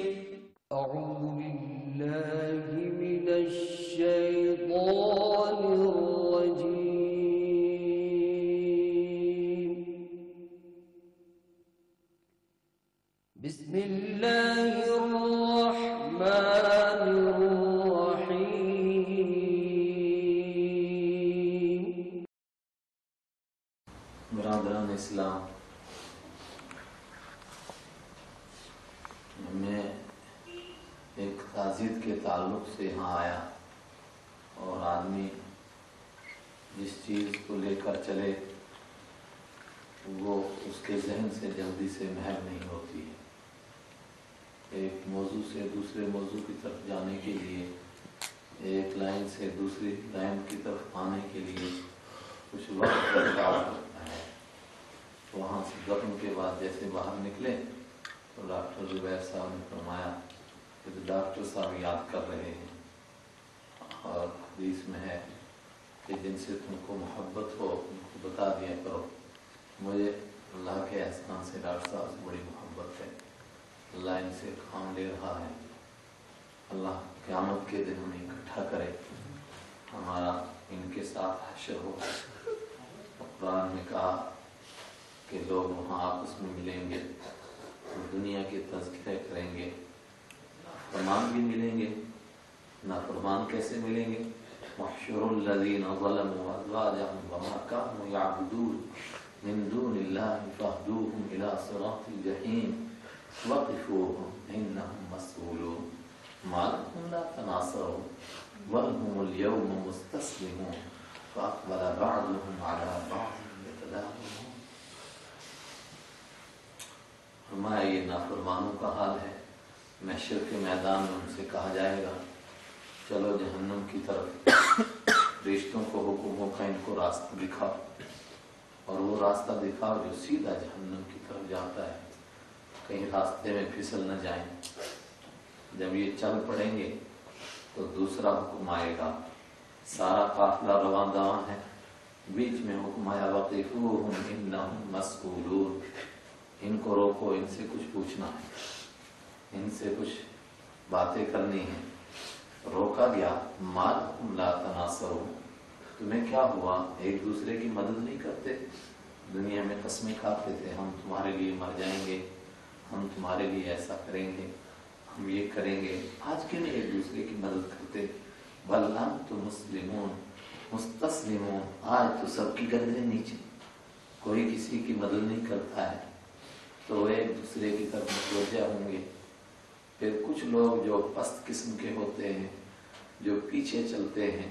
أعوذ بالله من الشيطان الرجيم. بسم الله الرحمن الرحيم. برادران اسلام، میں ایک تعزیت کے تعلق سے یہاں آیا، اور آدمی جس چیز کو لے کر چلے وہ اس کے ذہن سے جلدی سے محو نہیں ہوتی ہے۔ ایک موضوع سے دوسرے موضوع کی طرف جانے کے لیے، ایک لائن سے دوسری لائن کی طرف آنے کے لیے کچھ وقت درکار ہوتا ہے۔ وہاں سے دفن کے بعد جیسے باہر نکلے تو ڈاکٹر زبیر صاحب نے فرمایا کہ ڈاکٹر صاحب یاد کر رہے ہیں، اور حدیث میں ہے کہ جن سے تم کو محبت ہو ان کو بتا دیا کرو۔ مجھے اللہ کے احسان سے ڈاکٹر صاحب سے بڑی محبت ہے، اللہ ان سے کام لے رہا ہے۔ اللہ قیامت کے دن انہیں اکٹھا کرے، ہمارا ان کے ساتھ حشر ہو۔ قرآن نے کہا کہ لوگ وہاں آپس میں ملیں گے، دنیا کے تذکرے کریں گے، فرمان بھی ملیں گے۔ نافرمان کیسے ملیں گے؟ محشر الذین ظلموا ازواجهم وما كانوا يعبدون من دون الله فاهدوهم الى صراط الجحیم وقفوهم انهم مسئولون ما لكم لا تناصرون بل هم اليوم مستسلمون فاقبل بعضهم على بعض يتلاومون۔ فرمایا یہ نافرمانوں کا حال ہے۔ محشر کے میدان میں ان سے کہا جائے گا چلو جہنم کی طرف، رشتوں کو حکم ہو کا ان کو راستہ دکھاؤ، اور وہ راستہ دکھاؤ جو سیدھا جہنم کی طرف جاتا ہے، کہیں راستے میں پھسل نہ جائیں۔ جب یہ چل پڑیں گے تو دوسرا حکم آئے گا، سارا قافلہ رواں دواں ہے، بیچ میں حکم آیا وقفوہم انہم مسئولون، ان کو روکو، ان سے کچھ پوچھنا ہے، ان سے کچھ باتیں کرنی ہیں۔ روکا گیا ما لکم لا تناصرون، تمہیں کیا ہوا، ایک دوسرے کی مدد نہیں کرتے؟ دنیا میں قسمیں کھاتے تھے، ہم تمہارے لیے مر جائیں گے، ہم تمہارے لیے ایسا کریں گے، ہم یہ کریں گے۔ آج کیوں نہیں ایک دوسرے کی مدد کرتے؟ بل انتم مسلمون مستسلمون، آج تو سب کی گردنیں نیچے، کوئی کسی کی مدد نہیں کرتا ہے، تو ایک دوسرے کی طرف متوجہ ہوں گے۔ پھر کچھ لوگ جو پست قسم کے ہوتے ہیں، جو پیچھے چلتے ہیں،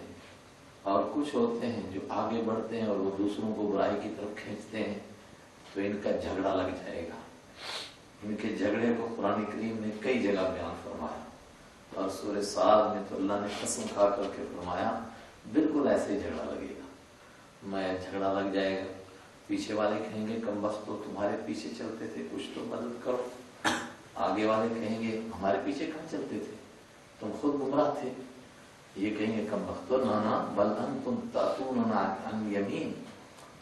اور کچھ ہوتے ہیں جو آگے بڑھتے ہیں اور وہ دوسروں کو برائی کی طرف کھینچتے ہیں، تو ان کا جھگڑا لگ جائے گا۔ ان کے جھگڑے کو قرآن کریم نے کئی جگہ بیان فرمایا، اور سورہ صاد میں تو اللہ نے قسم کھا کر کے فرمایا بالکل ایسے ہی جھگڑا لگے گا، میں جھگڑا لگ جائے گا۔ پیچھے والے کہیں گے کم بخت تو تمہارے پیچھے چلتے تھے، کچھ تو مدد کرو۔ آگے والے کہیں گے ہمارے پیچھے کہاں چلتے تھے، تم خود گمراہ تھے۔ یہ کہیں گے کم بخت تو نانا بل انتم تاتوننا عن یمین،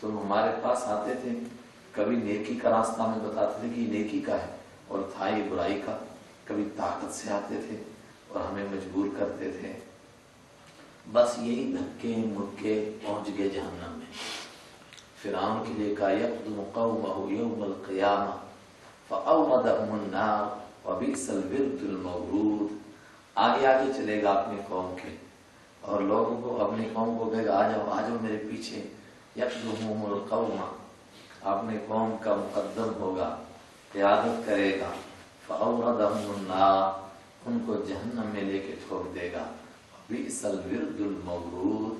تم ہمارے پاس آتے تھے، کبھی نیکی کا راستہ میں بتاتے تھے کہ یہ نیکی کا ہے اور تھا یہ برائی کا، کبھی طاقت سے آتے تھے اور ہمیں مجبور کرتے تھے۔ بس یہی دھکے مکے پہنچ گئے جہنم میں۔ فرعون کے لیے کہا یقدم قومہ یوم القیامہ فاوردہم النار وبئس الورد المورود، آگے آگے چلے گا اپنی قوم کے، اور لوگوں کو اپنی قوم کو کہے گا آ جاؤ میرے پیچھے۔ یقدمہم القوم، اپنی قوم کا مقدم ہوگا، قیادت کرے گا، فاوردہم النار، ان کو جہنم میں لے کے ٹھوک دے گا۔ وبئس الورد المورود،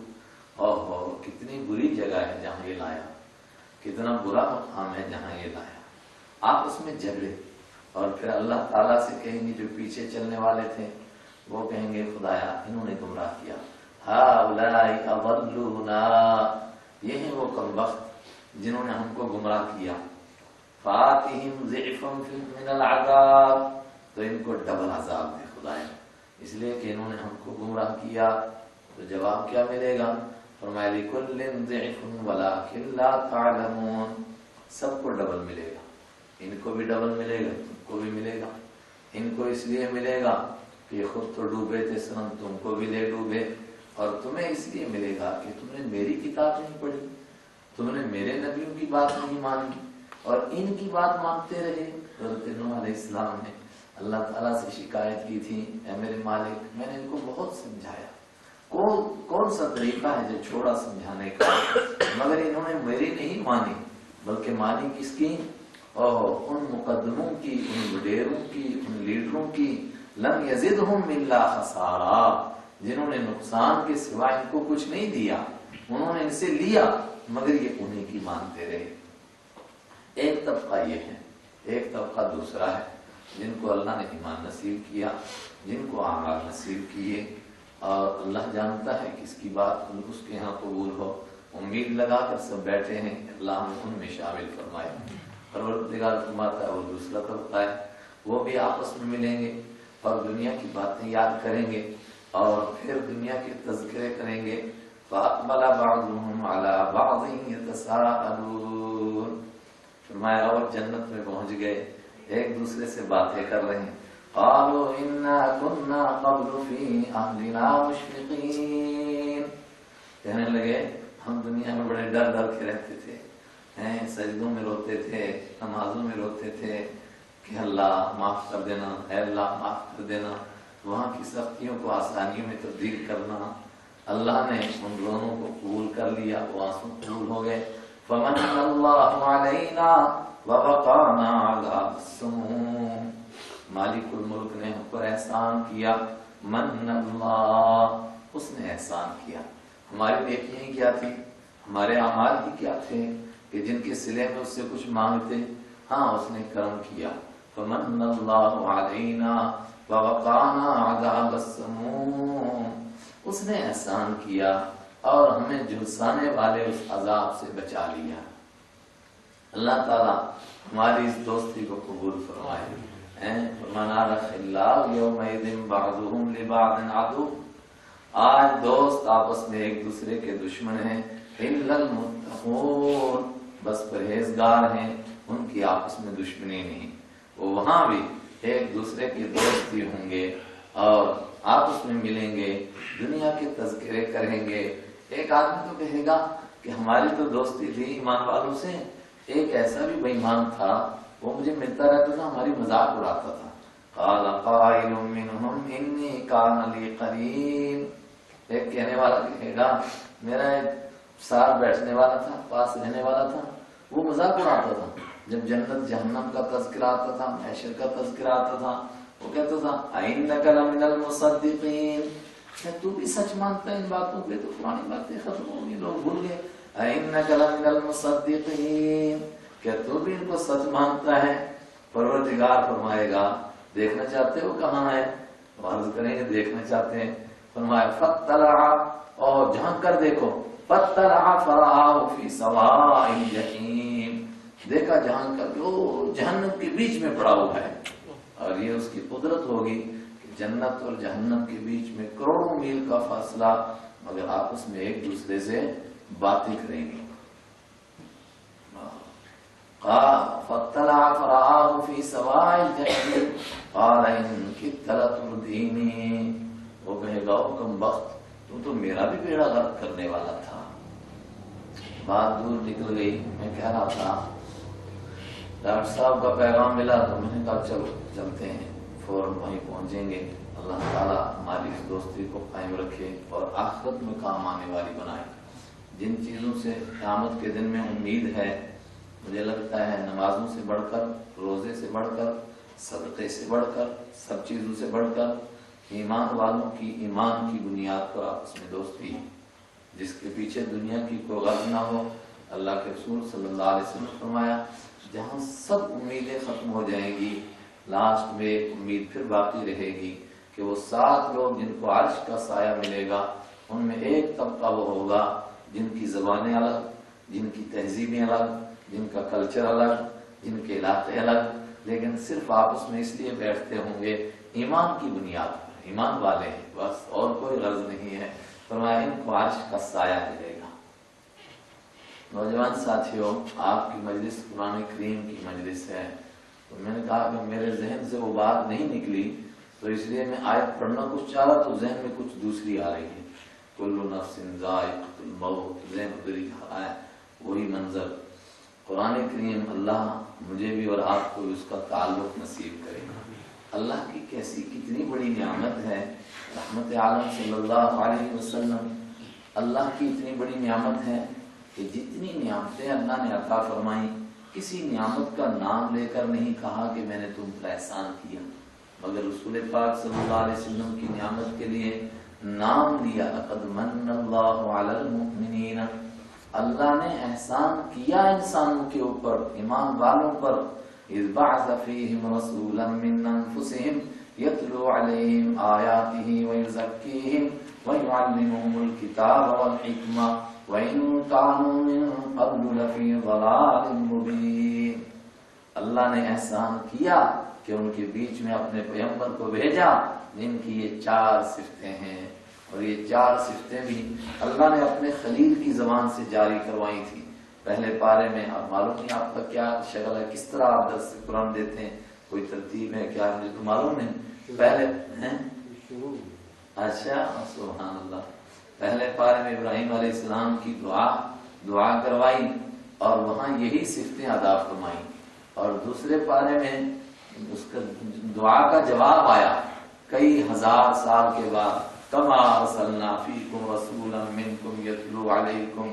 اوہ کتنی بری جگہ ہے جہاں یہ لایا، کتنا برا مقام ہے جہاں یہ لایا۔ آپس میں جھگڑے، اور پھر اللہ تعالیٰ سے کہیں گے جو پیچھے چلنے والے تھے، وہ کہیں گے خدایا انہوں نے گمراہ کیا، ہؤلاء اضلونا، یہ ہیں وہ کم بخت جنہوں نے ہم کو گمراہ کیا۔ فآتہم ضعفا من العذاب، تو ان کو ڈبل عذاب دے خدایا، اس لیے کہ انہوں نے ہم کو گمراہ کیا۔ تو جواب کیا ملے گا؟ فرمایا لکل ضعف ولکن لا تعلمون، سب کو ڈبل ملے گا، ان کو بھی ڈبل ملے گا، تم کو بھی ملے گا۔ ان کو اس لیے ملے گا کہ یہ خود تو ڈوبے تھے سنم، تم کو بھی لے ڈوبے، اور تمہیں اس لیے ملے گا کہ تم نے میری کتاب نہیں پڑھی، تم نے میرے نبیوں کی بات نہیں مانی اور ان کی بات مانتے رہے۔ حضرت نوح علیہ السلام نے اللہ تعالیٰ سے شکایت کی تھی، اے میرے مالک میں نے ان کو بہت سمجھایا، کون سا طریقہ ہے جو چھوڑا سمجھانے کا، مگر انہوں نے میری نہیں مانی، بلکہ مانی کس کی؟ ان مقدموں کی، ان وڈیروں کی، ان لیڈروں کی، لم یزدہم الا خسارا، جنہوں نے نقصان کے سوا ان کو کچھ نہیں دیا، انہوں نے ان سے لیا مگر یہ انہیں کی مانتے رہے۔ ایک طبقہ یہ ہے، ایک طبقہ دوسرا ہے جن کو اللہ نے ایمان نصیب کیا، جن کو اعمال نصیب کیے، اور اللہ جانتا ہے کس کی بات اس کے ہاں قبول ہو، امید لگا کر سب بیٹھے ہیں، اللہ ہمیں ان میں شامل فرمائے۔ پروردگار فرماتا ہے وہ دوسرا طبقہ ہے، وہ بھی آپس میں ملیں گے اور دنیا کی باتیں یاد کریں گے اور پھر دنیا کے تذکرے کریں گے۔ فَأَقْبَلَ بَعْضُهُمْ عَلَى بَعْضٍ يَتَسَاءَلُونَ، فرمایا اور جنت میں پہنچ گئے، ایک دوسرے سے باتیں کر رہے ہیں۔ قَالُوا إِنَّا كُنَّا قَبْلُ فِي أَهْلِنَا مُشْفِقِينَ، کہنے لگے ہم دنیا میں بڑے ڈر ڈر کے رہتے تھے، سجدوں میں روتے تھے، نمازوں میں روتے تھے کہ اللہ معاف کر دینا، اے اللہ معاف کر دینا، وہاں کی سختیوں کو آسانیوں میں تبدیل کرنا۔ اللہ نے ان دونوں کو قبول کر لیا، وہ آنسو قبول ہو گئے۔ فَمَنَّ اللَّهُ عَلَيْنَا وَوَقَانَا عَذَابَ السَّمُومِ، مالک الملک نے ہم پر احسان کیا، من اللہ، اس نے احسان کیا۔ ہماری نیکیاں کیا تھی، ہمارے اعمال ہی کیا تھے کہ جن کے صلے میں اس سے کچھ مانگتے، ہاں اس نے کرم کیا۔ فَمَنَّ اللَّهُ عَلَيْنَا وَوَقَانَا عَذَابَ السَّمُومِ، اس نے احسان کیا اور ہمیں جھلسانے والے اس عذاب سے بچا لیا۔ اللہ تعالیٰ ہماری اس دوستی کو قبول فرمائے۔ فَمَنْ أَرَخِ يَوْمَئِذٍ بَعْضُهُمْ لِبَعْضٍ عَدُوٌّ، آج دوست آپس میں ایک دوسرے کے دشمن ہیں، إِلَّا الْمُتَّقُونَ، بس پرہیزگار ہیں، ان کی آپس میں دشمنی نہیں، وہ وہاں بھی ایک دوسرے کے دوست بھی ہوں گے اور آپس میں ملیں گے، دنیا کے تذکرے کریں گے۔ ایک آدمی تو کہے گا کہ ہماری تو دوستی تھی ایمان والوں سے، ایک ایسا بھی بے ایمان تھا وہ مجھے ملتا رہتا تھا، ہماری مذاق اڑاتا تھا۔ قال قائل منهم انی کان لی قرین، ایک کہنے والا کہے گا میرا ایک ساتھ بیٹھنے والا تھا، پاس رہنے والا تھا، وہ مذاق اڑاتا تھا، جب جنت جہنم کا تذکرہ آتا تھا، محشر کا تذکرہ آتا تھا، وہ کہتا تھا اِنَّکَ لَمِنَ الْمُصَدِّقِينَ، کیا تو بھی سچ مانتا ہے ان باتوں پہ؟ تو پرانی باتیں ختم ہو گئی، لوگ بھول گئے۔ اِنَّکَ لَمِنَ الْمُصَدِّقِينَ، کیا تو بھی ان کو سچ مانتا ہے؟ پروردگار فرمائے گا دیکھنا چاہتے ہو کہاں ہے؟ عرض کریں گے دیکھنا چاہتے ہیں، فرمایا فَاطَّلَعَ، اور جھانک کر دیکھو، فَاطَّلَعَ فَرَآهُ فِي سَوَاءِ الْجَحِيمِ، دیکھا جھانک کر جو جہنم کے بیچ میں پڑا ہوا ہے، اور یہ اس کی قدرت ہوگی کہ جنت اور جہنم کے بیچ میں کروڑوں میل کا فاصلہ، مگر آپس میں ایک دوسرے سے باتیں کریں گے۔ فَاطَّلَعَ فَرَآهُ فِي سَوَاءِ الْجَحِيمِ قَالَ إِن كِدتَّ لَتُرْدِينِي، وہ کہے گا کم بخت تو میرا بھی بیڑا غرق کرنے والا تھا۔ بات دور نکل گئی، میں کہہ رہا تھا ڈاکٹر صاحب کا پیغام ملا تو میں نے کہا چلو چلتے ہیں، فوراً وہیں پہنچیں گے۔ اللہ تعالیٰ ہماری اس دوستی کو قائم رکھے اور آخرت میں کام آنے والی بنائے۔ جن چیزوں سے قیامت کے دن میں امید ہے، مجھے لگتا ہے نمازوں سے بڑھ کر، روزے سے بڑھ کر، صدقے سے بڑھ کر، سب چیزوں سے بڑھ کر ایمان والوں کی ایمان کی بنیاد پر آپس میں دوستی، جس کے پیچھے دنیا کی کوئی غرض نہ ہو۔ اللہ کے رسول صلی اللہ علیہ وسلم نے فرمایا جہاں سب امیدیں ختم ہو جائیں گی، لاسٹ میں ایک امید پھر باقی رہے گی کہ وہ 7 لوگ جن کو عرش کا سایہ ملے گا، ان میں ایک طبقہ وہ ہوگا جن کی زبانیں الگ، جن کی تہذیبیں الگ، جن کا کلچر الگ، جن کے علاقے الگ، لیکن صرف آپس میں اس لیے بیٹھتے ہوں گے ایمان کی بنیاد پر، ایمان والے ہیں بس، اور کوئی غرض نہیں ہے۔ فرمایا ان کو عرش کا سایہ ملے گا۔ نوجوان ساتھیوں، آپ کی مجلس قرآن کریم کی مجلس ہے، تو میں نے کہا کہ میرے ذہن سے وہ بات نہیں نکلی، تو اس لیے میں آیت پڑھنا کچھ چاہ رہا تو ذہن میں کچھ دوسری آ رہی ہے، کل نفس ذائقۃ الموت، ذہن ادھر ہی آیا وہی منظر۔ قرآن کریم اللہ مجھے بھی اور آپ کو بھی اس کا تعلق نصیب کرے۔ اللہ کی کیسی کتنی بڑی نعمت ہے، رحمت عالم صلی اللہ علیہ وسلم، اللہ کی اتنی بڑی نعمت ہے کہ جتنی نعمتیں اللہ نے عطا فرمائی، کسی نعمت کا نام لے کر نہیں کہا کہ میں نے تم پر احسان کیا، مگر رسول پاک صلی اللہ علیہ وسلم کی نعمت کے لیے نام لیا، لقد من اللہ علی المؤمنین، اللہ نے احسان کیا انسانوں کے اوپر، ایمان والوں پر، اذ بعث فیہم رسولا من انفسہم یتلو علیہم آیاتہ ویزکیہم ویعلمہم الکتاب والحکمہ وَإِن كَانُوا مِن قَبْلُ لَفِي ضَلَالٍ مُبِينٍ۔ اللہ نے احسان کیا کہ ان کے بیچ میں اپنے پیغمبر کو بھیجا جن کی یہ 4 صفتیں ہیں، اور یہ 4 صفتیں بھی اللہ نے اپنے خلیل کی زبان سے جاری کروائی تھی۔ پہلے پارے میں اب معلوم نہیں آپ کا کیا شکل ہے، کس طرح آپ درس قرآن دیتے ہیں، کوئی ترتیب ہے کیا، مجھے تو معلوم نہیں۔ پہلے اچھا سبحان اللہ، پہلے پارے میں ابراہیم علیہ السلام کی دعا کروائی اور وہاں یہی صفتیں ادا فرمائی، اور دوسرے پارے میں اس کا دعا کا جواب آیا کئی ہزار سال کے بعد، کما ارسلنا فیکم رسولا منکم یتلو علیکم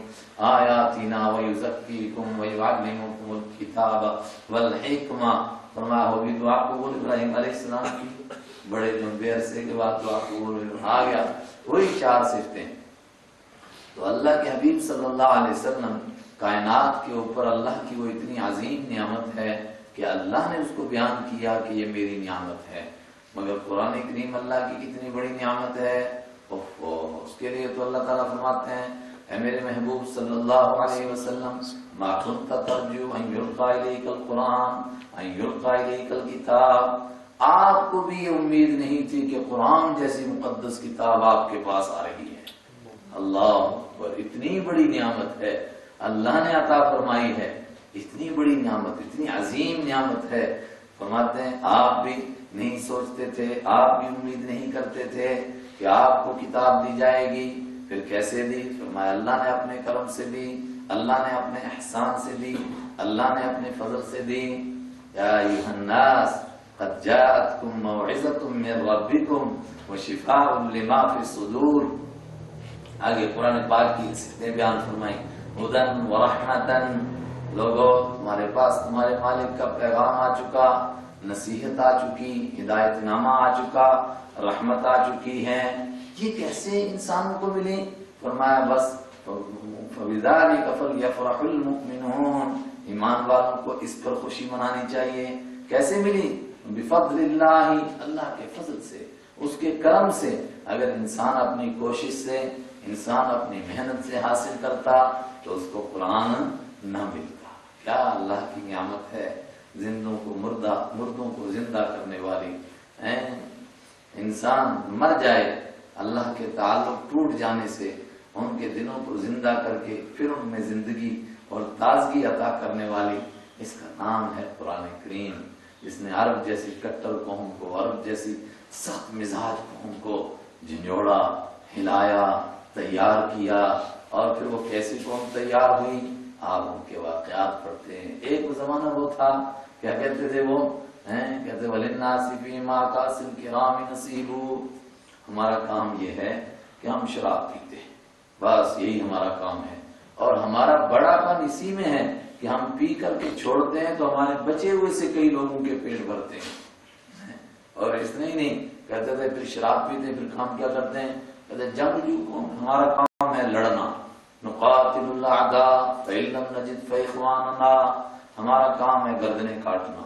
آیاتنا ویزکیکم ویعلمکم الکتاب والحکمہ۔ فرمایا ہوگی دعا قبول ابراہیم علیہ السلام کی، بڑے لمبے عرصے کے بعد دعا قبول آ گیا، وہی 4 صفتیں۔ تو اللہ کے حبیب صلی اللہ علیہ وسلم کائنات کے اوپر اللہ کی وہ اتنی عظیم نعمت ہے کہ اللہ نے اس کو بیان کیا کہ یہ میری نعمت ہے، مگر قرآن کریم اللہ کی کتنی بڑی نعمت ہے، اس کے لیے تو اللہ تعالیٰ فرماتے ہیں اے میرے محبوب صلی اللہ علیہ وسلم ما كنت ترجو ان يلقى اليك القرآن ان يلقى اليك الكتاب، آپ کو بھی یہ امید نہیں تھی کہ قرآن جیسی مقدس کتاب آپ کے پاس آ رہی ہے۔ اللہ اکبر، اتنی بڑی نعمت ہے اللہ نے عطا فرمائی ہے، اتنی بڑی نعمت، اتنی عظیم نعمت ہے۔ فرماتے ہیں آپ بھی نہیں سوچتے تھے، آپ بھی امید نہیں کرتے تھے کہ آپ کو کتاب دی جائے گی، پھر کیسے دی؟ فرمایا اللہ نے اپنے کرم سے دی، اللہ نے اپنے احسان سے دی، اللہ نے اپنے فضل سے دی۔ یا ایھا الناس قد جاءتکم موعظۃ من ربکم وشفاء لما فی الصدور۔ آگے قرآن پاک کی صفتیں بیان فرمائیں، ہدی ورحمۃ، لوگوں تمہارے پاس تمہارے مالک کا پیغام آ چکا، نصیحت آ چکی، ہدایت نامہ آ چکا، رحمت آ چکی ہے۔ یہ کیسے انسانوں کو ملی؟ فرمایا بس فَبِذَلِكَ فَلْيَفْرَحُ الْمُؤْمِنُونَ، ایمان والوں کو اس پر خوشی منانی چاہیے۔ کیسے ملی؟ بفضل اللہ، اللہ کے فضل سے، اس کے کرم سے۔ اگر انسان اپنی کوشش سے، انسان اپنی محنت سے حاصل کرتا تو اس کو قرآن نہ ملتا۔ کیا اللہ کی نعمت ہے، زندوں کو مردوں کو زندہ کرنے والی۔ انسان مر جائے اللہ کے تعلق ٹوٹ جانے سے، ان کے دلوں کو زندہ کر کے پھر ان میں زندگی اور تازگی عطا کرنے والی، اس کا نام ہے قرآن کریم، جس نے عرب جیسی کٹر قوم کو، عرب جیسی سخت مزاج قوم کو جھنجھوڑا، ہلایا، تیار کیا، اور پھر وہ کیسی قوم تیار ہوئی آپ ان کے واقعات پڑھتے ہیں۔ ایک زمانہ وہ تھا، کیا کہتے تھے وہ، کہتے وَلِلنَّاسِ فِي مَا كَاسِ الْكِرَامِ نَصِيبٌ، ہمارا کام یہ ہے کہ ہم شراب پیتے ہیں، بس یہی ہمارا کام ہے، اور ہمارا بڑا پن اسی میں ہے کہ ہم پی کر کے چھوڑتے ہیں تو ہمارے بچے ہوئے سے کئی لوگوں کے پیٹ بھرتے ہیں۔ اور اس نے ہی نہیں کہتے تھے پھر شراب پیتے پھر کام کیا کرتے ہیں، کہتے جنگجو قوم، ہمارا کام ہے لڑنا، نقاتل الاعداء فإن لم نجد فإخواننا، ہمارا کام ہے گردنیں کاٹنا،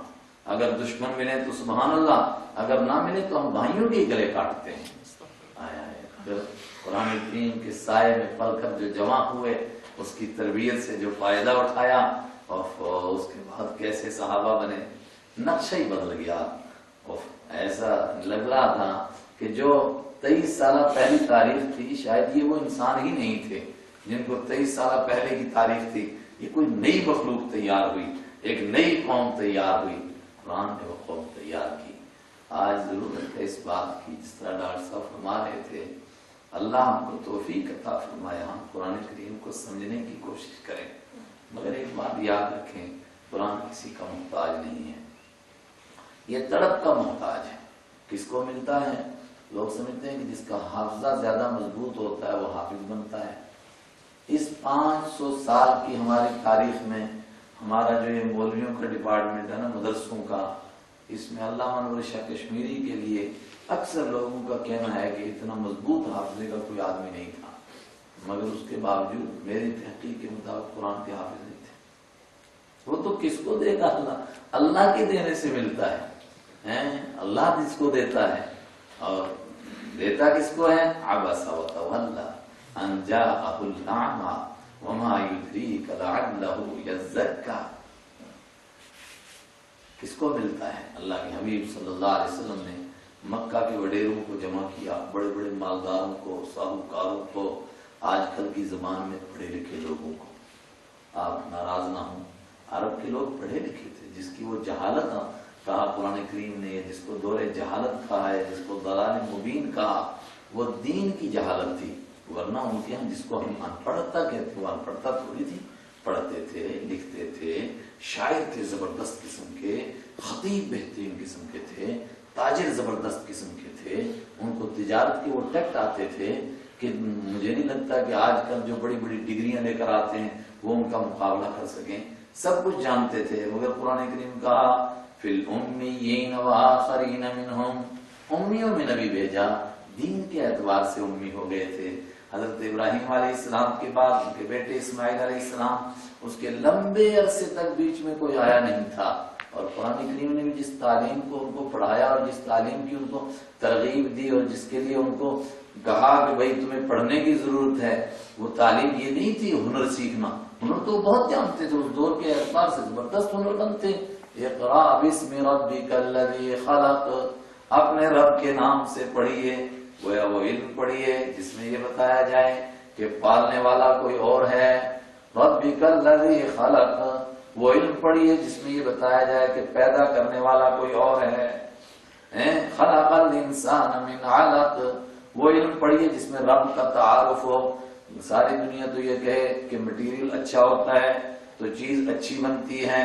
اگر دشمن ملے تو سبحان اللہ، اگر نہ ملے تو ہم بھائیوں کے گلے کاٹتے ہیں۔ پھر قرآن کریم کے سائے میں پل کر جو جمع ہوئے، اس کی تربیت سے جو فائدہ اٹھایا، اور اس کے بعد کیسے صحابہ بنے، نقشہ ہی بدل گیا۔ ایسا لگ رہا تھا کہ جو 23 سالہ پہلی تاریخ تھی، شاید یہ وہ انسان ہی نہیں تھے جن کو 23 سالہ پہلے کی تاریخ تھی، یہ کوئی نئی مخلوق تیار ہوئی، ایک نئی قوم تیار ہوئی۔ قرآن نے وہ قوم تیار کی۔ آج ضرورت ہے اس بات کی، جس طرح ڈاکٹر صاحب فرما رہے تھے، اللہ ہم کو توفیق عطا فرمایا، ہم قرآن کریم کو سمجھنے کی کوشش کریں، مگر ایک بات یاد رکھیں، قرآن کسی کا محتاج نہیں ہے، یہ تڑپ کا محتاج ہے۔ کس کو ملتا ہے؟ لوگ سمجھتے ہیں کہ جس کا حافظہ زیادہ مضبوط ہوتا ہے وہ حافظ بنتا ہے۔ اس 500 سال کی ہماری تاریخ میں ہمارا جو یہ مولویوں کا ڈپارٹمنٹ ہے نا، مدرسوں کا، اس میں علامہ انور شاہ کشمیری کے لیے اکثر لوگوں کا کہنا ہے کہ اتنا مضبوط حافظے کا کوئی آدمی نہیں تھا، مگر اس کے باوجود میری تحقیق کے مطابق قرآن کے حافظ نہیں تھے۔ وہ تو کس کو دے گا؟ اللہ کے دینے سے ملتا ہے، اللہ جس کو دیتا ہے، اور دیتا کس کو ہے؟ عبس وتولی ان جاءہ الاعمی وما یدریک لعلہ یزکا۔ کس کو ملتا ہے؟ اللہ کے حبیب صلی اللہ علیہ وسلم نے مکہ کے وڈیروں کو جمع کیا، بڑے بڑے مالداروں کو، ساہوکاروں کو، آج کل کی زبان میں پڑھے لکھے لوگوں کو۔ آپ ناراض نہ ہوں، عرب کے لوگ پڑھے لکھے تھے، جس کی وہ جہالت کہا قرآن کریم نے، جس کو دور جہالت کہا ہے، جس کو ضلال مبین کہا، وہ دین کی جہالت تھی، ورنہ ان کے ہم جس کو ہم ان پڑھتا کہتے ہیں، وہ ان پڑھتا تھوڑی تھی، پڑھتے تھے، لکھتے تھے، شاعر تھے زبردست قسم کے، خطیب بہترین قسم کے تھے، تاجر زبردست قسم کے تھے، ان کو تجارت کے وہ ٹیکٹ آتے تھے کہ مجھے نہیں لگتا کہ آج کل جو بڑی بڑی ڈگریاں لے کر آتے ہیں وہ ان کا مقابلہ کر سکیں، سب کچھ جانتے تھے، مگر قرآن کریم کہا فی الامیین وآخرین منہم، امیوں میں نبی بھیجا، دین کے اعتبار سے امی ہو گئے تھے۔ حضرت ابراہیم علیہ السلام کے بعد ان کے بیٹے اسماعیل علیہ السلام، اس کے لمبے عرصے تک بیچ میں کوئی آیا نہیں تھا، اور قرآن کریم نے بھی جس تعلیم کو ان کو پڑھایا اور جس تعلیم کی ان کو ترغیب دی اور جس کے لیے ان کو کہا کہ بھائی تمہیں پڑھنے کی ضرورت ہے، وہ تعلیم یہ نہیں تھی ہنر سیکھنا، ہنر تو بہت جانتے تھے، اس دور کے اعتبار سے زبردست ہنر بنتے۔ اقرأ باسم ربک الذی خلق، اپنے رب کے نام سے پڑھیے، وہ علم پڑھیے جس میں یہ بتایا جائے کہ پالنے والا کوئی اور ہے، ربک الذی خلق، وہ علم پڑھیے جس میں یہ بتایا جائے کہ پیدا کرنے والا کوئی اور ہے، خلق الانسان من علق، وہ علم پڑھیے جس میں رب کا تعارف ہو۔ ساری دنیا تو یہ کہے کہ مٹیریل اچھا ہوتا ہے تو چیز اچھی بنتی ہے،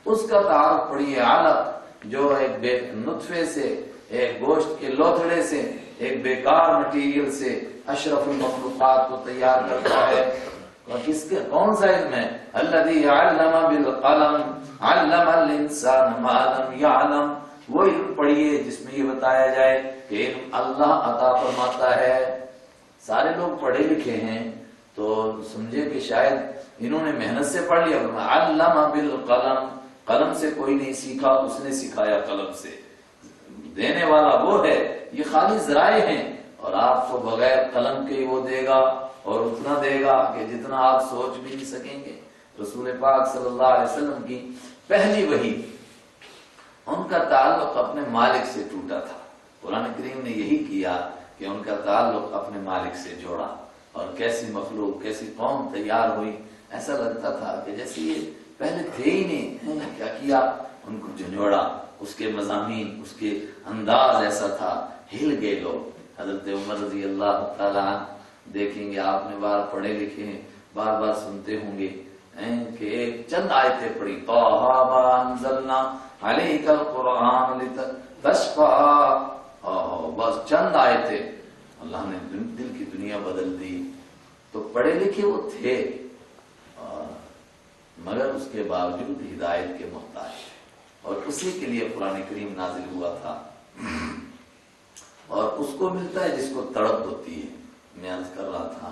اس کا تعارف پڑھیے، علق جو ایک بے نطفے سے، ایک گوشت کے لوتھڑے سے، ایک بیکار مٹیریل سے اشرف المخلوقات کو تیار کرتا ہے۔ اور کس کے کون سا علم ہے؟ الذی علم بالقلم علم الانسان ما لم یعلم، وہ علم پڑھیے جس میں یہ بتایا جائے کہ علم اللہ عطا فرماتا ہے۔ سارے لوگ پڑھے لکھے ہیں تو سمجھے کہ شاید انہوں نے محنت سے پڑھ لیا، علم بالقلم، قلم سے کوئی نہیں سیکھا، اس نے سکھایا قلم سے، دینے والا وہ ہے، یہ خالی ذرائع ہیں، اور آپ کو بغیر قلم کے وہ دے گا اور اتنا دے گا کہ جتنا آپ سوچ بھی نہیں سکیں گے۔ رسول پاک صلی اللہ علیہ وسلم کی پہلی وحی، ان کا تعلق اپنے مالک سے ٹوٹا تھا، قرآن کریم نے یہی کیا کہ ان کا تعلق اپنے مالک سے جوڑا، اور کیسی مخلوق، کیسی قوم تیار ہوئی، ایسا لگتا تھا کہ جیسے یہ پہلے تھے ہی نہیں، کیا کیا ان کو جھنجھوڑا، اس کے مضامین، اس کے انداز ایسا تھا، ہل گئے لوگ۔ حضرت عمر رضی اللہ تعالیٰ دیکھیں گے، آپ نے بار پڑھے لکھے ہیں، بار بار سنتے ہوں گے کہ ایک چند آیتیں پڑھی، طٰہٰ مَا أَنزَلْنَا عَلَيْكَ الْقُرْآنَ لِتَشْقَىٰ، بس چند آیتیں، اللہ نے دل کی دنیا بدل دی۔ تو پڑھے لکھے وہ تھے، مگر اس کے باوجود ہدایت کے محتاج، اور اسی کے لیے قرآن کریم نازل ہوا تھا، اور اس کو ملتا ہے جس کو تڑپ ہوتی ہے۔ میں عرض کر رہا تھا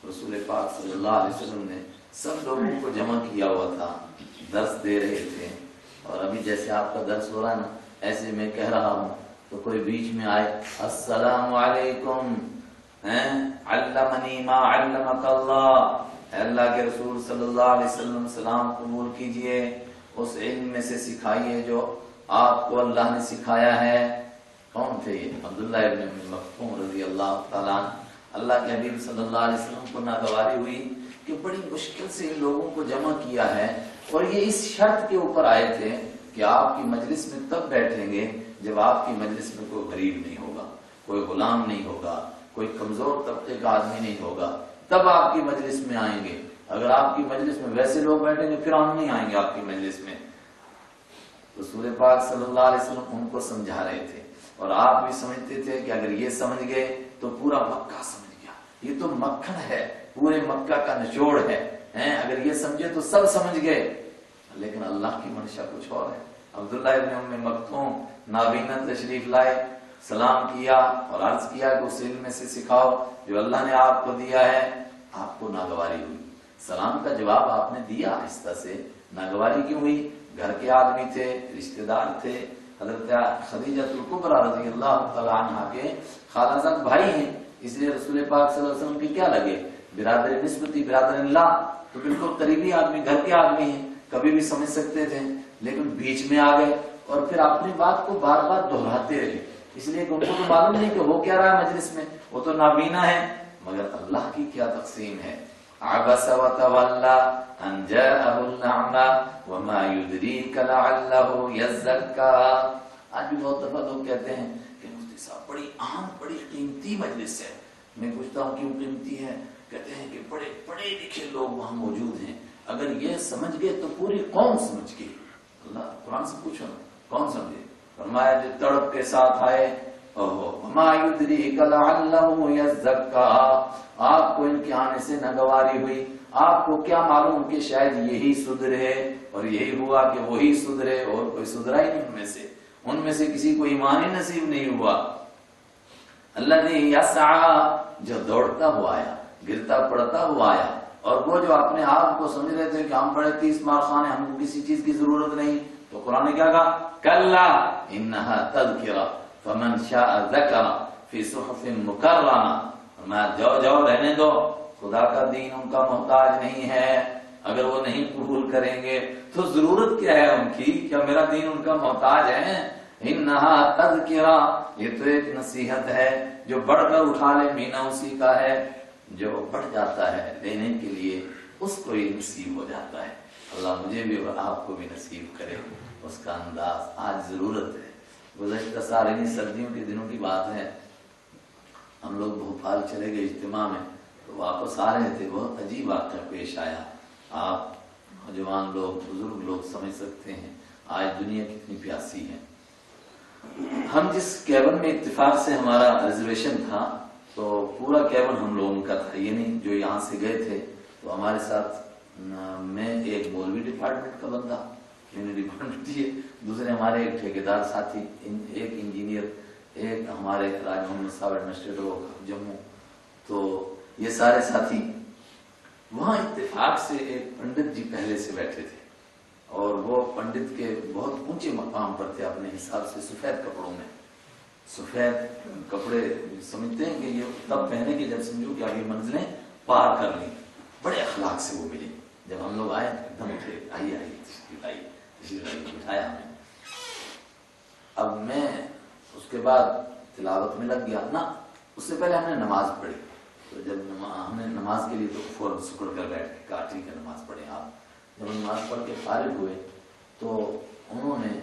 رسول پاک صلی اللہ علیہ وسلم نے سب لوگوں کو جمع کیا ہوا تھا، درس دے رہے تھے، اور ابھی جیسے آپ کا درس ہو رہا ہے نا، ایسے میں کہہ رہا ہوں تو کوئی بیچ میں آئے، السلام علیکم، علمنی ما علمک اللہ، اے اللہ کے رسول صلی اللہ علیہ وسلم سلام قبول کیجئے، اس علم میں سے سکھائیے جو آپ کو اللہ نے سکھایا ہے۔ کون تھے یہ؟ عبداللہ ابن مکتوم رضی اللہ تعالیٰ عنہ۔ اللہ کے حبیب صلی اللہ علیہ وسلم کو ناگواری ہوئی کہ بڑی مشکل سے ان لوگوں کو جمع کیا ہے، اور یہ اس شرط کے اوپر آئے تھے کہ آپ کی مجلس میں تب بیٹھیں گے جب آپ کی مجلس میں کوئی غریب نہیں ہوگا، کوئی غلام نہیں ہوگا، کوئی کمزور طبقے کا آدمی نہیں ہوگا، تب آپ کی مجلس میں آئیں گے۔ اگر آپ کی مجلس میں ویسے لوگ بیٹھیں گے پھر ہم نہیں آئیں گے آپ کی مجلس میں۔ رسول پاک صلی اللہ علیہ وسلم ان کو سمجھا رہے تھے، اور آپ بھی سمجھتے تھے کہ اگر یہ سمجھ گئے تو پورا مکہ سمجھ گیا، یہ تو مکھن ہے، پورے مکہ کا نچوڑ ہے، اگر یہ سمجھے تو سب سمجھ گئے۔ لیکن اللہ کی منشا کچھ اور ہے۔ عبداللہ ابن ام مکتوم نابینا تشریف لائے، سلام کیا اور عرض کیا کہ اس علم میں سے سکھاؤ جو اللہ نے آپ کو دیا ہے۔ آپ کو ناگواری ہوئی، سلام کا جواب آپ نے دیا آہستہ سے، ناگواری کیوں ہوئی؟ گھر کے آدمی تھے، رشتہ دار تھے، حضرت خدیجہ الکبریٰ رضی اللہ تعالی عنہا کے خالہ زاد بھائی ہیں، اس لیے رسول پاک صلی اللہ علیہ وسلم کے کیا لگے؟ برادر نسبتی، برادر اللہ، تو بالکل قریبی آدمی، گھر کے آدمی ہیں، کبھی بھی سمجھ سکتے تھے، لیکن بیچ میں آ گئے اور پھر اپنی بات کو بار بار دہراتے رہے، اس لیے کہ ان کو تو معلوم نہیں کہ وہ کیا رہا ہے مجلس میں، وہ تو نابینا ہے، مگر اللہ کی کیا تقسیم ہے۔ عبس وتولى ان جاءه الاعمى وما يدريك لعله يزكى۔ آج بھی بہت دفعہ لوگ کہتے ہیں کہ مفتی صاحب بڑی اہم، بڑی قیمتی مجلس ہے۔ میں پوچھتا ہوں کیوں قیمتی ہے؟ کہتے ہیں کہ بڑے پڑھے لکھے لوگ وہاں موجود ہیں، اگر یہ سمجھ گئے تو پوری قوم سمجھ گئی۔ اللہ قرآن سے پوچھو کون سمجھے؟ فرمایا جو تڑپ کے ساتھ آئے، وما يدريك لعله يزكى، آپ کو ان کے آنے سے ناگواری ہوئی، آپ کو کیا معلوم کہ شاید یہی سدھرے، اور یہی ہوا کہ وہی سدھرے، اور کوئی سدھرا ہی نہیں، ان میں سے کسی کو ایمان ہی نصیب نہیں ہوا۔ الذي يسعى، جو دوڑتا ہوا آیا، گرتا پڑتا ہوا آیا، اور وہ جو اپنے آپ کو سمجھ رہے تھے کہ ہم بڑے 30 مار خان ہیں، ہم کو کسی چیز کی ضرورت نہیں، تو قرآن نے کیا کہا؟ کلا انها تذکرہ فمن شاء ذکر فی صحف مکرمہ۔ میں جاؤ رہنے دو، خدا کا دین ان کا محتاج نہیں ہے، اگر وہ نہیں قبول کریں گے تو ضرورت کیا ہے ان کی؟ کیا میرا دین ان کا محتاج ہے؟ انہا تذکرہ، یہ تو ایک نصیحت ہے، جو بڑھ کر اٹھا لے مینا اسی کا ہے، جو بڑھ جاتا ہے لینے کے لیے اس کو یہ نصیب ہو جاتا ہے۔ اللہ مجھے بھی اور آپ کو بھی نصیب کرے اس کا انداز۔ آج ضرورت ہے، گزشتہ سال انہی سردیوں کے دنوں کی بات ہے، ہم لوگ بھوپال چلے گئے اجتماع میں، تو واپس آ رہے تھے، بہت عجیب واقعہ پیش آیا۔ آپ نوجوان لوگ، بزرگ لوگ سمجھ سکتے ہیں آج دنیا کتنی پیاسی ہے۔ ہم جس کیبن میں اتفاق سے ہمارا ریزرویشن تھا، تو پورا کیبن ہم لوگوں کا تھا، یہ نہیں جو یہاں سے گئے تھے، تو ہمارے ساتھ میں ایک مولوی ڈپارٹمنٹ کا بندہ، ڈپارٹمنٹ ہے، دوسرے ہمارے ایک ٹھیکیدار ساتھی، ایک انجینئر، ایک ہمارے راج محمد صاحب ایڈمنسٹریٹر جموں، تو یہ سارے ساتھی وہاں اتفاق سے ایک پنڈت جی پہلے سے بیٹھے تھے، اور وہ پنڈت کے بہت اونچے مقام پر تھے اپنے حساب سے، سفید کپڑوں میں، سفید کپڑے سمجھتے ہیں کہ یہ تب پہنے کہ جب سمجھو کہ اب یہ منزلیں پار کر لیں، بڑے اخلاق سے وہ ملے، جب ہم لوگ آئے ایک دم اٹھے، آئیے تشریف آئیے بٹھایا ہمیں۔ اب میں اس کے بعد تلاوت میں لگ گیا نا، اس سے پہلے ہم نے نماز پڑھی، تو جب ہم نے نماز کے لیے تو فوراً سکڑ کر بیٹھ کے کہا ٹھیک ہے نماز پڑھیں آپ۔ جب نماز پڑھ کے فارغ ہوئے تو انہوں نے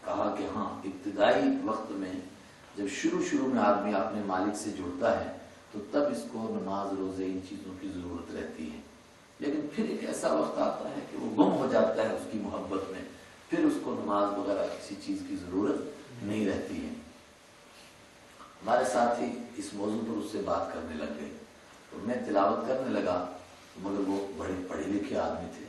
کہا کہ ہاں ابتدائی وقت میں جب شروع میں آدمی اپنے مالک سے جڑتا ہے تو تب اس کو نماز روزے ان چیزوں کی ضرورت رہتی ہے، لیکن پھر ایک ایسا وقت آتا ہے کہ وہ گم ہو جاتا ہے اس کی محبت میں، پھر اس کو نماز وغیرہ کسی چیز کی ضرورت نہیں رہتی ہے۔ ہمارے ساتھی اس موضوع پر اس سے بات کرنے لگ گئے، تو میں تلاوت کرنے لگا، مگر وہ بڑے پڑھے لکھے آدمی تھے،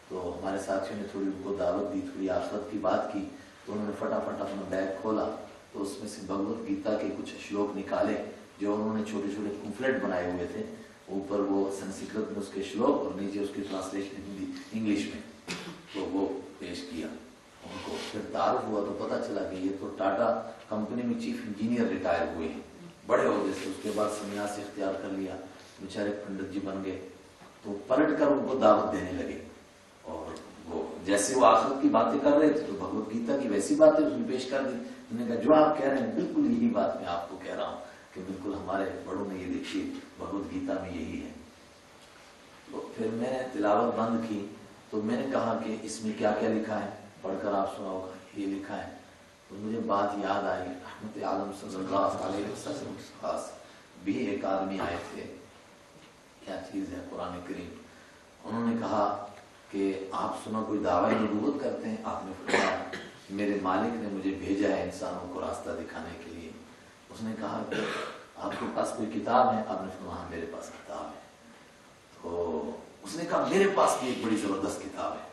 تو ہمارے ساتھیوں نے تھوڑی ان کو دعوت دی، تھوڑی آخرت کی بات کی، تو انہوں نے فٹافٹ اپنا بیگ کھولا، تو اس میں سے بھگوت گیتا کے کچھ شلوک نکالے جو انہوں نے چھوٹے چھوٹے پمفلٹ بنائے ہوئے تھے، اوپر وہ سنسکرت میں اس کے شلوک اور نیچے اس کی ٹرانسلیشن ہندی انگلش میں، تو وہ پیش کیا ان کو۔ پھر تعارف ہوا تو پتہ چلا کہ یہ تو ٹاٹا کمپنی میں چیف انجینئر ریٹائر ہوئے ہیں، بڑے عہدے سے، اس کے بعد سنیاس اختیار کر لیا، بیچارے پنڈت جی بن گئے، تو پلٹ کر ان کو دعوت دینے لگے، اور وہ جیسے وہ آخرت کی باتیں کر رہے تھے تو بھگوت گیتا کی ویسی باتیں اس میں پیش کر دی۔ انہوں نے کہا جو آپ کہہ رہے ہیں بالکل یہی بات میں آپ کو کہہ رہا ہوں کہ بالکل ہمارے بڑوں نے یہ دیکھی بھگوت گیتا میں یہی ہے۔ تو پھر میں نے تلاوت بند کی، تو میں نے کہا کہ اس میں کیا کیا لکھا ہے؟ پڑھ کر آپ سنا ہوگا یہ لکھا ہے. تو مجھے بات یاد آئی, رحمت عالم صلی اللہ علیہ وسلم کے پاس بھی ایک آدمی آئے تھے, کیا چیز ہے قرآن کریم. انہوں نے کہا کہ آپ سنا کوئی دعوی نبوت کرتے ہیں. آپ نے فرمایا میرے مالک نے مجھے بھیجا ہے انسانوں کو راستہ دکھانے کے لیے. اس نے کہا کہ آپ کے پاس کوئی کتاب ہے؟ آپ نے فرمایا میرے پاس کتاب ہے. تو اس نے کہا میرے پاس بھی ایک بڑی زبردست کتاب ہے.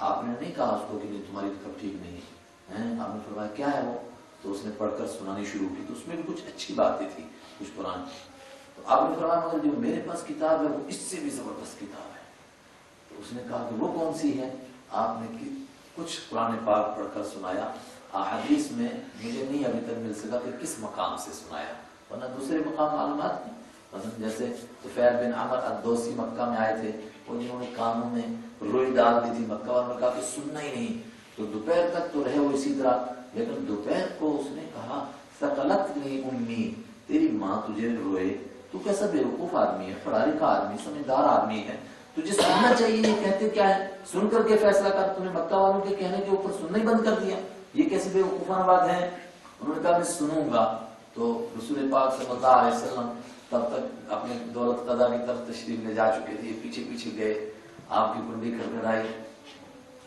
آپ نے نہیں کہا اس کو کہ تمہاری کتاب ٹھیک نہیں ہے. آپ نے فرمایا کیا ہے وہ؟ تو اس نے پڑھ کر سنانی شروع کی. تو اس میں بھی کچھ اچھی باتیں تھی, کچھ قرآن. تو آپ نے فرمایا مگر جو میرے پاس کتاب ہے وہ اس سے بھی زبردست کتاب ہے. تو اس نے کہا کہ وہ کون سی ہے؟ آپ نے کچھ قرآن پاک پڑھ کر سنایا. احادیث میں مجھے نہیں ابھی تک مل سکا کہ کس مقام سے سنایا, ورنہ دوسرے مقام معلومات نہیں. مثلا جیسے طفیل بن عمر الدوسی مکہ میں آئے تھے, وہ جنہوں نے کانوں میں روئی ڈال دی تھی, مکہ والوں نے کہا کہ سننا ہی نہیں. تو دوپہر تک تو رہے وہ اسی طرح, لیکن دوپہر کو اس نے کہا ثقلتنی امی, تیری ماں تجھے روئے. تو کیسا بیوقوف آدمی ہے, پڑھا لکھا آدمی, سمجھدار آدمی ہے, تجھے سننا چاہیے. یہ کہتے کیا ہے, سن کر کے فیصلہ کر. تم نے مکہ والوں کے کہنے کے اوپر سننا ہی بند کر دیا, یہ کیسے بیوقوفانہ بات ہے. انہوں نے کہا میں سنوں گا. تو رسول پاک صلی اللہ علیہ وسلم تب تک اپنے دولت قضا کی طرف تشریف لے جا چکے تھے. پیچھے پیچھے گئے, آپ کی کنڈی کھڑکھڑائی.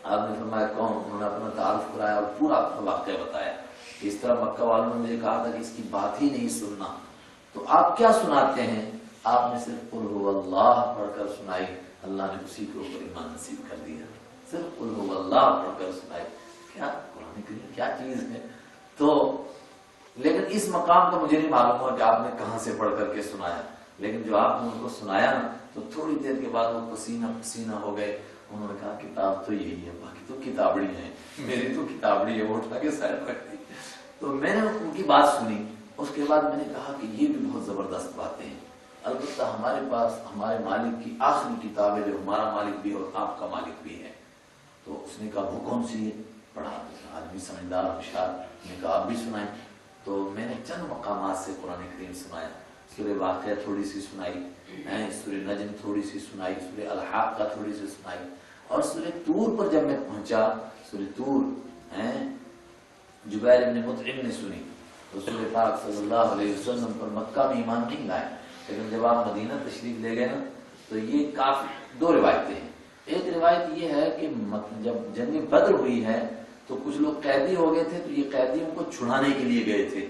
آپ نے فرمایا کون؟ انہوں نے اپنا تعارف کرایا اور پورا واقعہ بتایا. اس طرح مکہ والوں نے مجھے کہا تھا کہ اس کی بات ہی نہیں سننا. تو آپ کیا سناتے ہیں؟ آپ نے صرف قل هو اللہ پڑھ کر سنائی, اللہ نے اسی کے اوپر ایمان نصیب کر دیا. صرف قل هو اللہ پڑھ کر سنائی. کیا قرآن کریم کیا چیز ہے. تو لیکن اس مقام کا مجھے نہیں معلوم ہوا کہ آپ نے کہاں سے پڑھ کر کے سنایا, لیکن جو آپ نے ان کو سنایا نا تو تھوڑی دیر کے بعد وہ پسینہ پسینہ ہو گئے. انہوں نے کہا کتاب تو یہی ہے, باقی تو کتابڑی ہیں, میری تو کتابڑی ہے. وہ اٹھا کے سائڈ رکھ دی. تو میں نے ان کی بات سنی. اس کے بعد میں نے کہا کہ یہ بھی بہت زبردست باتیں ہیں. البتہ ہمارے پاس ہمارے مالک کی آخری کتاب ہے جو ہمارا مالک بھی ہے اور آپ کا مالک بھی ہے. تو اس نے کہا وہ کون سی ہے؟ پڑھا. آدمی سمجھدار ہوشیار نے کہا آپ بھی سنائیں. تو میں نے چند مقامات سے قرآن کریم سنایا. سورہ واقعہ تھوڑی سی سنائی, سورہ نجم تھوڑی سی سنائی, سورہ الحاقہ تھوڑی سی سنائی, اور سورہ طور پر جب میں پہنچا, سورہ طور جبیر بن مطعم نے سنی. رسول پاک صلی اللہ علیہ وسلم پر مکہ میں ایمان نہیں لائے, لیکن جب آپ مدینہ تشریف لے گئے نا تو یہ کافی دو روایتیں ہیں. ایک روایت یہ ہے کہ جب جنگ بدر ہوئی ہے تو کچھ لوگ قیدی ہو گئے تھے, تو یہ قیدیوں کو چھڑانے کے لیے گئے تھے.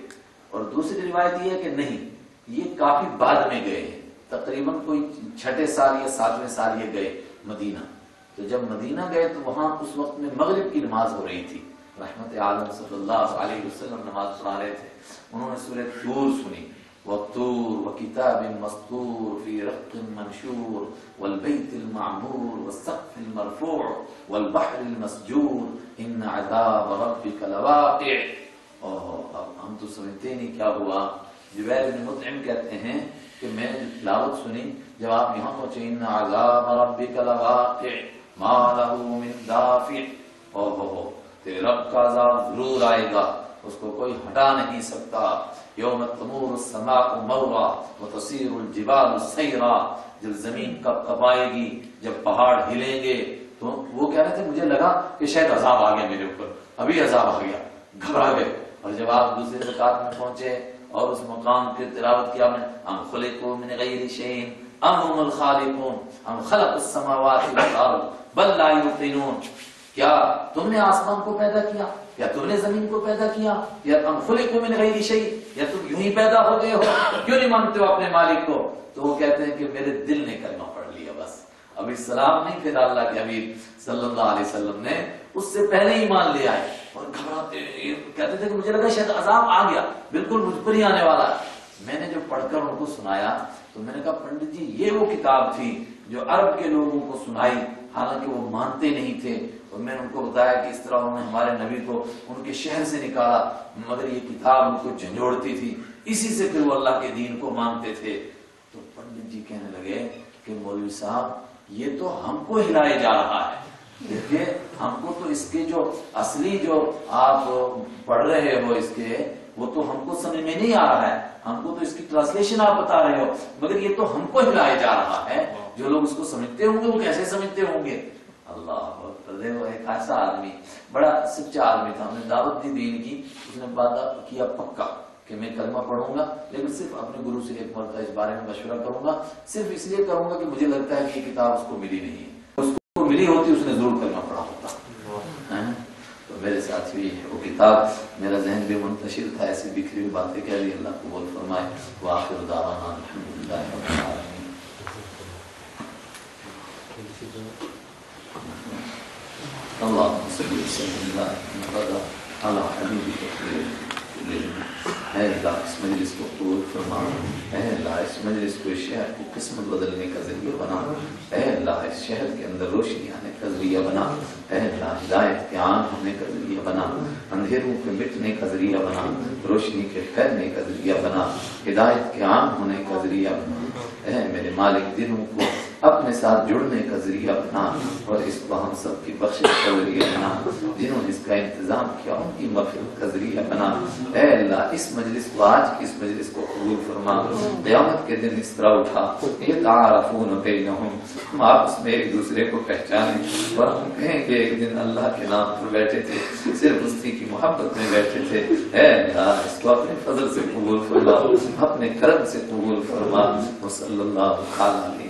اور دوسری روایت یہ ہے کہ نہیں, یہ کافی بعد میں گئے ہیں, تقریباً کوئی 6 سال یا 7ویں سال یہ گئے مدینہ. تو جب مدینہ گئے تو وہاں اس وقت میں مغرب کی نماز ہو رہی تھی. رحمت عالم صلی اللہ علیہ وسلم نماز پڑھا رہے تھے. انہوں نے سورہ طور سنی, والطور وکتاب مسطور فی رق منشور والبیت المعمور والسقف المرفوع والبحر المسجور ان عذاب ربک لواقع. اب ہم تو سمجھتے نہیں کیا ہوا. جبیر بن مطعم کہتے ہیں کہ میں نے تلاوت سنی, جب آپ یہاں پہنچے ان عذاب ربک لواقع ما له من دافع, تیرے رب کا عذاب ضرور آئے گا, اس کو کوئی ہٹا نہیں سکتا. یوم تمور السماء مورا وتصیر الجبال سیرا, جب زمین کب کپائے گی, جب پہاڑ ہلیں گے. تو وہ کہہ رہے تھے مجھے لگا کہ شاید عذاب آ گیا میرے اوپر, ابھی عذاب آ گیا, گھبرا گئے. اور جب آپ دوسرے رکعت میں پہنچے اور اس مقام کی تلاوت کیا, میں ام خلقوا من غیر شیء ام هم الخالقون ام خلق السماوات والارض بل لا یوقنون, کیا تم نے آسمان کو پیدا کیا, یا تم نے زمین کو پیدا کیا, یا ام خلقوا من غیر شیء, یا تم یوں ہی پیدا ہو گئے ہو, کیوں نہیں مانتے ہو اپنے مالک کو؟ تو وہ کہتے ہیں کہ میرے دل نے کلمہ پڑھ لیا بس, ابھی سلام نہیں پھیرا اللہ کے حبیب صلی اللہ علیہ وسلم نے, اس سے پہلے ہی مان لے آئے. اور گھبراتے کہتے تھے کہ مجھے لگا شاید عذاب آ گیا, بالکل مجھ پر ہی آنے والا. میں نے جو پڑھ کر ان کو سنایا تو میں نے کہا پنڈت جی یہ وہ کتاب تھی جو عرب کے لوگوں کو سنائی, حالانکہ وہ مانتے نہیں تھے. اور میں نے ان کو بتایا کہ اس طرح انہوں نے ہمارے نبی کو ان کے شہر سے نکالا, مگر یہ کتاب ان کو جھنجھوڑتی تھی, اسی سے پھر وہ اللہ کے دین کو مانتے تھے. تو پنڈت جی کہنے لگے کہ مولوی صاحب یہ تو ہم کو ہلائے جا رہا ہے, دیکھیے ہم کو تو اس کے جو اصلی جو آپ پڑھ رہے ہو اس کے, وہ تو ہم کو سمجھ میں نہیں آ رہا ہے, ہم کو تو اس کی ٹرانسلیشن آپ بتا رہے ہو, مگر یہ تو ہم کو ہلایا جا رہا ہے. جو لوگ اس کو سمجھتے ہوں گے وہ کیسے سمجھتے ہوں گے؟ اللہ وہ ایک ایسا آدمی بڑا سچا آدمی تھا, ہم نے دعوت دی دین کی, اس نے وعدہ کیا پکا کہ میں کلمہ پڑھوں گا لیکن صرف اپنے گرو سے ایک مرتبہ اس بارے میں مشورہ کروں گا, صرف اس لیے کروں گا کہ مجھے لگتا ہے کہ یہ کتاب اس کو ملی نہیں ہے, اس کو ملی ہوتی اس نے ضرور کلمہ پڑھا ہوتا. تو میرے ساتھ بھی وہ کتاب, میرا ذہن بھی منتشر تھا, ایسی بکھری ہوئی باتیں کہہ لی, اللہ قبول فرمائے. وآخر دعوانا الحمدللہ رب العالمین. اللهم صل وسلم وبارك على حبيبك. اے اللہ اس مجلس کو قبول فرما, اے اللہ اس مجلس کو شہر کی قسمت بدلنے کا ذریعہ بنا, اے اللہ اس شہر کے اندر روشنی آنے کا ذریعہ بنا, اے اللہ ہدایت کے عام ہونے کا ذریعہ بنا, اندھیروں کے مٹنے کا ذریعہ بنا, روشنی کے پھیلنے کا ذریعہ بنا, ہدایت کے عام ہونے کا ذریعہ بنا. اے میرے مالک دلوں کو اپنے ساتھ جڑنے کا ذریعہ بنا اور اس کو ہم سب کی بخشش کا ذریعہ بنا, جنہوں نے اس کا انتظام کیا ان کی مغفرت کا ذریعہ بنا. اے اللہ اس مجلس کو, آج کی اس مجلس کو قبول فرما. قیامت کے دن اس طرح اٹھا یتعارفون بینہم, ہم آپس میں ایک دوسرے کو پہچانیں اور ہم کہیں کہ ایک دن اللہ کے نام پر بیٹھے تھے, صرف اسی کی محبت میں بیٹھے تھے. اے اللہ اس کو اپنے فضل سے قبول فرما, اپنے کرم سے قبول فرما. صلی اللہ علیہ وسلم.